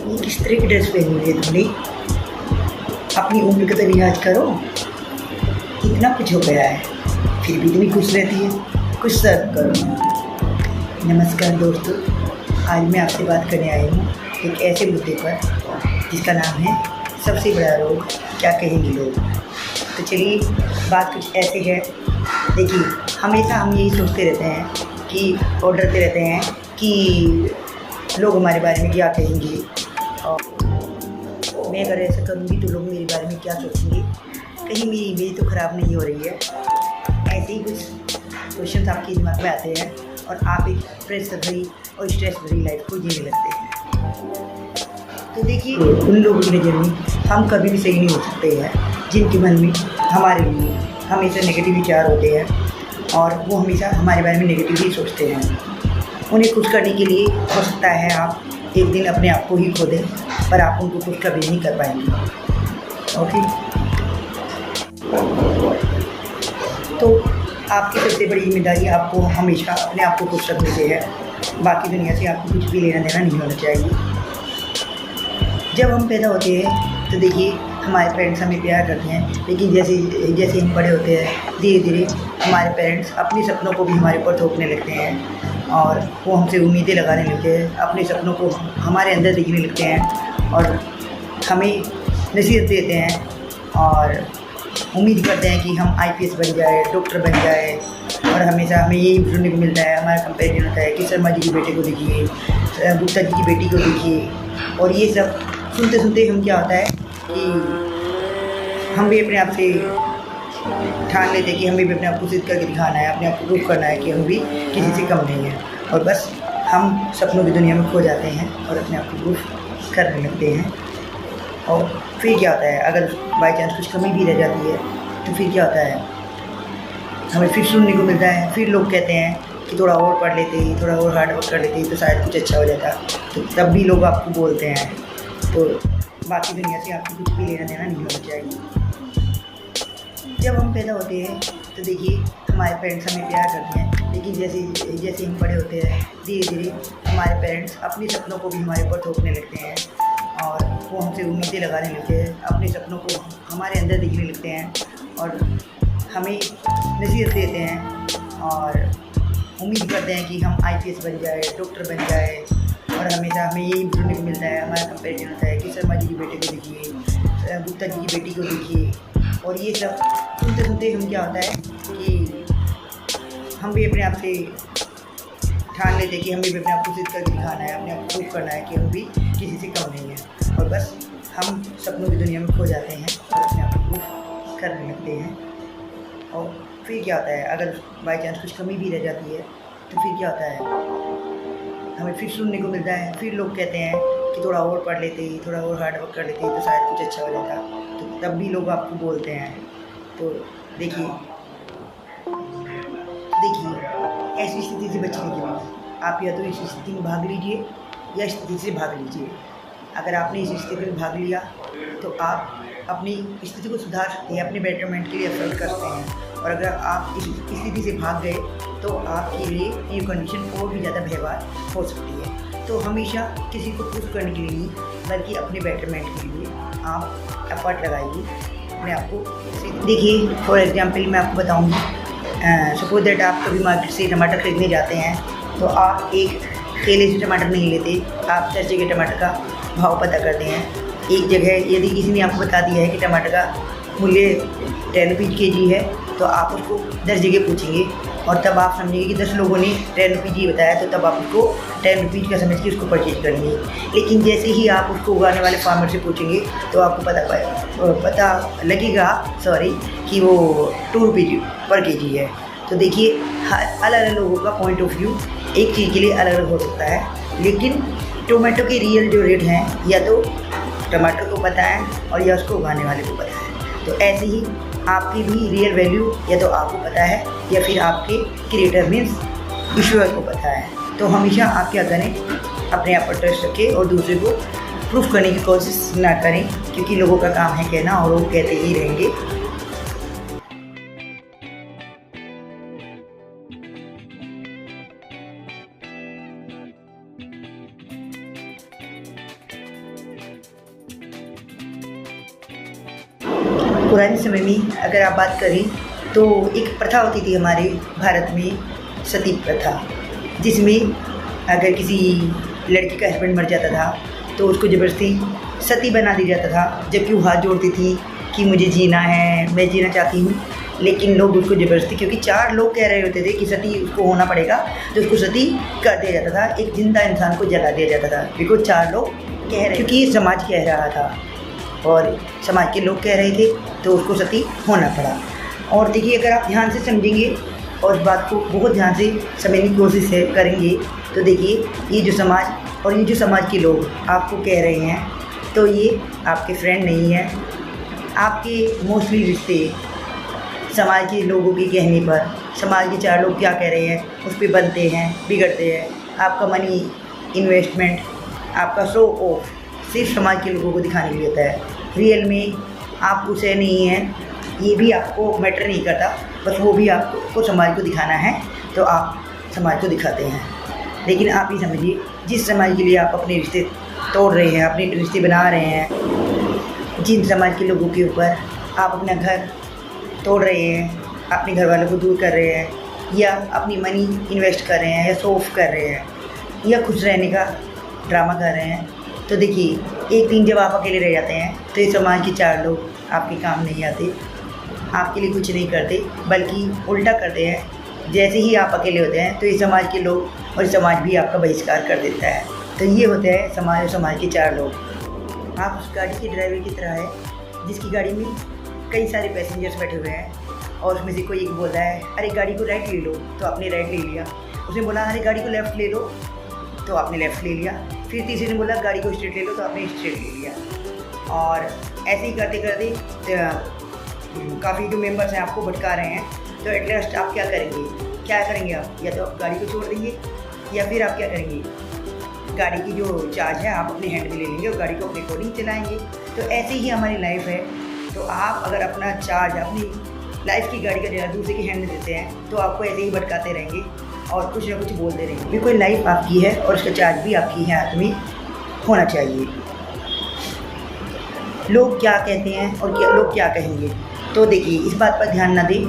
ये किस तरह की ड्रेस पहनी हुई है तुमने? अपनी उम्र का तो लिहाज करो। इतना कुछ हो गया है फिर भी इतनी खुश रहती है। कुछ सर्व करो। नमस्कार दोस्तों, आज मैं आपसे बात करने आई हूँ एक ऐसे मुद्दे पर जिसका नाम है सबसे बड़ा रोग क्या कहेंगे लोग। तो चलिए, बात कुछ ऐसे है। देखिए, हमेशा हम यही सोचते रहते हैं कि और डरते रहते हैं कि लोग हमारे बारे में क्या कहेंगे, और मैं अगर ऐसा करूँगी तो लोग मेरे बारे में क्या सोचेंगे, कहीं मेरी इमेज तो ख़राब नहीं हो रही है। ऐसे ही कुछ क्वेश्चन आपके दिमाग में आते हैं और आप एक प्रेशर भरी और स्ट्रेस भरी लाइफ को जीने लगते हैं। तो देखिए, उन लोगों की नज़र में हम कभी भी सही नहीं हो सकते हैं जिनके मन में हमारे लिए हमेशा नेगेटिव विचार होते हैं और वो हमेशा हमारे बारे में नेगेटिव ही सोचते हैं। उन्हें खुश करने के लिए हो सकता है आप एक दिन अपने आप को ही खो दें, पर आप उनको खुश कभी नहीं कर पाएंगे। ओके, तो आपकी सबसे बड़ी जिम्मेदारी आपको हमेशा अपने आप को खुश रखने से है। बाकी दुनिया से आपको कुछ भी लेना देना नहीं होना चाहिए। जब हम पैदा होते हैं तो देखिए, हमारे पेरेंट्स हमें प्यार करते हैं, लेकिन जैसे जैसे हम बड़े होते हैं धीरे धीरे हमारे पेरेंट्स अपने सपनों को भी हमारे ऊपर थोपने लगते हैं और वो हमसे उम्मीदें लगाने लगते हैं, अपने सपनों को हमारे अंदर देखने लगते हैं और हमें नसीहत देते हैं और उम्मीद करते हैं कि हम IPS बन जाए, डॉक्टर बन जाए। और हमेशा हमें यही सुनने को मिलता है, हमारा कंपेरिजन होता है कि शर्मा जी के बेटे को देखिए, गुप्ता जी की बेटी को देखिए। और ये सब सुनते सुनते हम क्या होता है कि हम भी अपने आप से ठान लेते हैं कि हमें भी अपने आप को सिद्ध करके दिखाना है, अपने आप को प्रूव करना है कि हम भी किसी से कम नहीं हैं। और बस हम सपनों की दुनिया में खो जाते हैं और अपने आप को प्रूफ करने लगते हैं। और फिर क्या होता है, अगर बाई चांस कुछ कमी भी रह जाती है तो फिर क्या होता है, हमें फिर सुनने को मिलता है, फिर लोग कहते हैं कि थोड़ा और पढ़ लेते, थोड़ा और हार्ड वर्क कर लेते तो शायद कुछ अच्छा हो जाता। तो तब भी लोग आपको बोलते हैं। तो बाकी दुनिया से आपको कुछ भी लेना देना नहीं होना चाहिए। जब हम पैदा होते हैं तो देखिए, हमारे पेरेंट्स हमें प्यार करते हैं, लेकिन जैसे जैसे हम बड़े होते हैं धीरे धीरे हमारे पेरेंट्स अपने सपनों को भी हमारे ऊपर थोपने लगते हैं और वो हमसे उम्मीदें लगाने लगते हैं, अपने सपनों को हमारे अंदर देखने लगते हैं और हमें नसीहत देते हैं और उम्मीद करते हैं कि हम IPS बन जाए, डॉक्टर बन जाए। और हमेशा हमें यही सुनने को मिलता है, हमारा कंपेरिजन होता है कि शर्मा जी के बेटे को देखिए, गुप्ता जी की बेटी को देखिए। और ये सब सुनते सुनते हम क्या होता है कि हम भी अपने आप से ठान लेते हैं कि हमें भी अपने आप को सिद्ध करके दिखाना है, अपने आप को प्रूव करना है कि हम भी किसी से कम नहीं हैं। और बस हम सपनों की दुनिया में खो जाते हैं और अपने आप को प्रूफ करने लगते हैं। और फिर क्या होता है, अगर बाई चांस कुछ कमी भी रह जाती है तो फिर क्या होता है, हमें फिर सुनने को मिलता है, फिर लोग कहते हैं कि थोड़ा और पढ़ लेते, थोड़ा और हार्ड वर्क कर लेते तो शायद कुछ अच्छा हो जाता। तो तब भी लोग आपको बोलते हैं। तो देखिए, ऐसी स्थिति से बचने के लिए आप या तो इस स्थिति में भाग लीजिए या इस स्थिति से भाग लीजिए। अगर आपने इस स्थिति में भाग लिया तो आप अपनी स्थिति को सुधार सकते हैं, अपने बेटरमेंट के लिए एफर्ट करते हैं। और अगर आप इस स्थिति से भाग गए तो आपके लिए ये कंडीशन और भी ज़्यादा भयावह हो सकती है। तो हमेशा किसी को खुश करने के लिए नहीं, बल्कि अपने बेटरमेंट के लिए आप एफर्ट लगाइए अपने आप को। देखिए, फॉर एग्जांपल मैं आपको बताऊंगी, सपोज दैट आप कभी मार्केट से टमाटर खरीदने जाते हैं तो आप एक ठेले से टमाटर नहीं लेते, आप 10 जगह टमाटर का भाव पता करते हैं। एक जगह यदि किसी ने आपको बता दिया है कि टमाटर का मूल्य 10 रुपीज़ kg है तो आप उसको 10 जगह पूछेंगे और तब आप समझेंगे कि 10 लोगों ने 10 रुपीज़ बताया, तो तब आप उसको 10 रुपीज़ का समझ के उसको परचेज करेंगे। लेकिन जैसे ही आप उसको उगाने वाले फार्मर से पूछेंगे तो आपको पता लगेगा कि वो 2 रुपीज़ पर kg है। तो देखिए, अलग अलग लोगों का पॉइंट ऑफ व्यू एक चीज़ के लिए अलग अलग हो सकता है, लेकिन टोमेटो के रियल जो रेट हैं या तो टमाटर को पता है और या उसको उगाने वाले को पता है। तो ऐसे ही आपकी भी रियल वैल्यू या तो आपको पता है या फिर आपके क्रिएटर मीन्स ईश्वर को पता है। तो हमेशा आप क्या करें, अपने आप पर ट्रस्ट रखें और दूसरे को प्रूफ करने की कोशिश ना करें, क्योंकि लोगों का काम है कहना और वो कहते ही रहेंगे। पुराने समय में अगर आप बात करें तो एक प्रथा होती थी हमारे भारत में, सती प्रथा, जिसमें अगर किसी लड़की का हस्बैंड मर जाता था तो उसको ज़बरदस्ती सती बना दिया जाता था, जबकि वो हाथ जोड़ती थी कि मुझे जीना है, मैं जीना चाहती हूँ। लेकिन लोग उसको ज़बरदस्ती, क्योंकि 4 लोग कह रहे होते थे कि सती उसको होना पड़ेगा, तो उसको सती कर दिया जाता था। एक जिंदा इंसान को जला दिया जाता था, बिकॉज 4 लोग कह रहे, क्योंकि समाज कह रहा था और समाज के लोग कह रहे थे, तो उसको सती होना पड़ा। और देखिए, अगर आप ध्यान से समझेंगे और इस बात को बहुत ध्यान से समझने की कोशिश करेंगे तो देखिए, ये जो समाज और ये जो समाज के लोग आपको कह रहे हैं, तो ये आपके फ्रेंड नहीं है। आपके मोस्टली रिश्ते समाज के लोगों के कहने पर, समाज के 4 लोग क्या कह रहे हैं उस पर बनते हैं, बिगड़ते हैं। आपका मनी इन्वेस्टमेंट, आपका शो ऑफ सिर्फ समाज के लोगों को दिखाने के लिए होता है। रियल में आप कुछ है नहीं है, ये भी आपको मैटर नहीं करता, बस वो भी आपको समाज को दिखाना है तो आप समाज को दिखाते हैं। लेकिन आप ये समझिए, जिस समाज के लिए आप अपने रिश्ते तोड़ रहे हैं, अपने रिश्ते बना रहे हैं, जिन समाज के लोगों के ऊपर आप अपना घर तोड़ रहे हैं, अपने घर वालों को दूर कर रहे हैं, या अपनी मनी इन्वेस्ट कर रहे हैं, या शो ऑफ कर रहे हैं, या खुश रहने का ड्रामा कर रहे हैं, तो देखिए, एक दिन जब आप अकेले रह जाते हैं तो ये समाज के 4 लोग आपके काम नहीं आते, आपके लिए कुछ नहीं करते, बल्कि उल्टा करते हैं। जैसे ही आप अकेले होते हैं तो ये समाज के लोग और समाज भी आपका बहिष्कार कर देता है। तो ये होते हैं समाज और समाज के 4 लोग। आप उस गाड़ी के ड्राइवर की तरह है जिसकी गाड़ी में कई सारे पैसेंजर्स बैठे हुए हैं और उसमें से कोई एक बोलता है, अरे गाड़ी को राइट ले लो, तो आपने राइट ले लिया। उसने बोला, अरे गाड़ी को लेफ़्ट ले लो, तो आपने लेफ़्ट ले लिया। फिर तीसरे ने बोला, गाड़ी को स्ट्रेट ले लो, तो आपने स्ट्रेट ले लिया। और ऐसे ही करते करते काफ़ी जो मेंबर्स हैं आपको भटका रहे हैं। तो एट लास्ट आप क्या करेंगे? आप या तो आप गाड़ी को छोड़ देंगे, या फिर आप क्या करेंगे, गाड़ी की जो चार्ज है आप अपने हैंड में ले लेंगे और गाड़ी को अपने अकॉर्डिंग चलाएँगे। तो ऐसे ही हमारी लाइफ है। तो आप अगर अपना चार्ज, अपनी लाइफ की गाड़ी का जगह दूसरे के हैंड में देते हैं, तो आपको ऐसे ही भटकाते रहेंगे और कुछ ना कुछ बोलते रहेंगे। बिल्कुल लाइफ आपकी है और उसका चार्ज भी आपकी है, आदमी होना चाहिए। लोग क्या कहते हैं और लोग क्या कहेंगे, तो देखिए, इस बात पर ध्यान ना दें।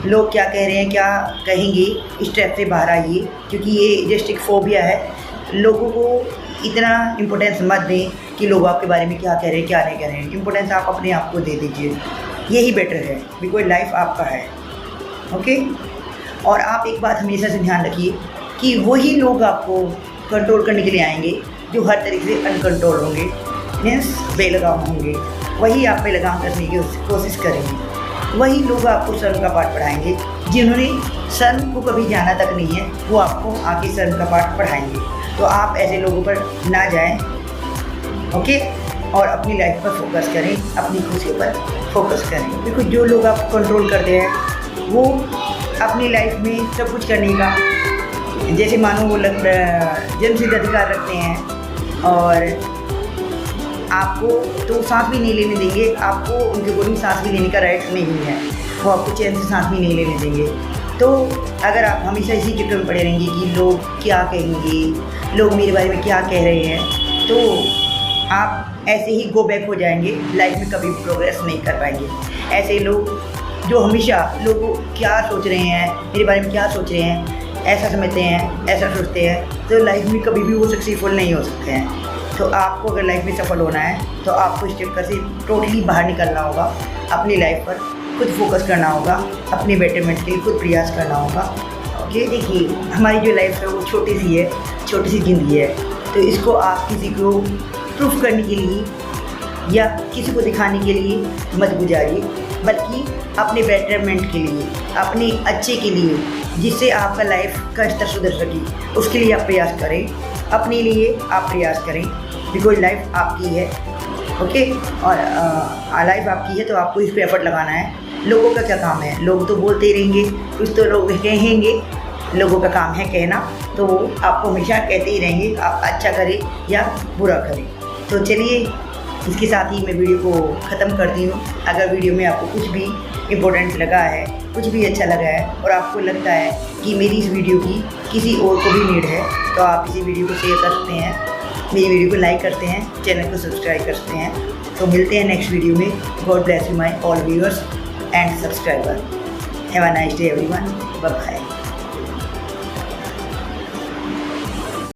लोग क्या कह रहे हैं, क्या कहेंगे, इस ट्रैप से बाहर आइए, क्योंकि ये जस्ट एक फोबिया है। लोगों को इतना इम्पोर्टेंस मत दें कि लोग आपके बारे में क्या कह रहे हैं, क्या नहीं कह रहे हैं। इम्पोर्टेंस आप अपने आप को दे दीजिए, यही बेटर है, बिकॉज लाइफ आपका है। ओके। और आप एक बात हमेशा से ध्यान रखिए कि वही लोग आपको कंट्रोल करने के लिए आएंगे जो हर तरीके से अनकंट्रोल होंगे, मीन्स बेलगाम होंगे। वही आप पे लगाम कसने की कोशिश करेंगे। वही लोग आपको शर्म का पाठ पढ़ाएंगे। जिन्होंने शर्म को कभी जाना तक नहीं है, वो आपको आके शर्म का पाठ पढ़ाएंगे। तो आप ऐसे लोगों पर ना जाएं, ओके। और अपनी लाइफ पर फोकस करें, अपनी खुशियों पर फोकस करें, क्योंकि जो लोग आपको कंट्रोल करते हैं वो अपनी लाइफ में सब कुछ करने का, जैसे मानो वो जन्मसिद्ध अधिकार रखते हैं और आपको तो सांस भी नहीं लेने देंगे। आपको उनके अकॉर्डिंग सांस भी लेने का राइट नहीं है, वो आपको चैन से सांस भी नहीं लेने देंगे। तो अगर आप हमेशा इसी चक्कर में पड़े रहेंगे कि लोग क्या कहेंगे, लोग मेरे बारे में क्या कह रहे हैं, तो आप ऐसे ही गो बैक हो जाएंगे, लाइफ में कभी प्रोग्रेस नहीं कर पाएंगे। ऐसे लोग जो हमेशा लोगों क्या सोच रहे हैं, मेरे बारे में क्या सोच रहे हैं, ऐसा समझते हैं, ऐसा सोचते हैं, तो लाइफ में कभी भी वो सक्सेसफुल नहीं हो सकते हैं। तो आपको अगर लाइफ में सफल होना है तो आपको इस चक्कर से टोटली बाहर निकलना होगा, अपनी लाइफ पर खुद फोकस करना होगा, अपने बेटरमेंट के लिए खुद प्रयास करना होगा। ओके। देखिए, हमारी जो लाइफ है वो छोटी सी है, छोटी सी ज़िंदगी है, तो इसको आप किसी को प्रूफ करने के लिए या किसी को दिखाने के लिए मत गुजारिए, बल्कि अपने बेटरमेंट के लिए, अपने अच्छे के लिए, जिससे आपका लाइफ का स्तर सुधर सके, उसके लिए आप प्रयास करें। अपने लिए आप प्रयास करें, बिकॉज लाइफ आपकी है। ओके। और लाइफ आपकी है तो आपको इस पर एफर्ट लगाना है। लोगों का क्या काम है, लोग तो बोलते ही रहेंगे, कुछ तो लोग कहेंगे, लोगों का काम है कहना, तो वो आपको हमेशा कहते ही रहेंगे, आप अच्छा करें या बुरा करें। तो चलिए, इसके साथ ही मैं वीडियो को ख़त्म करती हूँ। अगर वीडियो में आपको कुछ भी इम्पोर्टेंट लगा है, कुछ भी अच्छा लगा है और आपको लगता है कि मेरी इस वीडियो की किसी और को भी नीड है, तो आप इसी वीडियो को शेयर कर सकते हैं मेरी वीडियो को लाइक करते हैं, चैनल को सब्सक्राइब करते हैं। तो मिलते हैं नेक्स्ट वीडियो में। God bless you my all viewers and subscriber. Have a nice day everyone. Bye bye.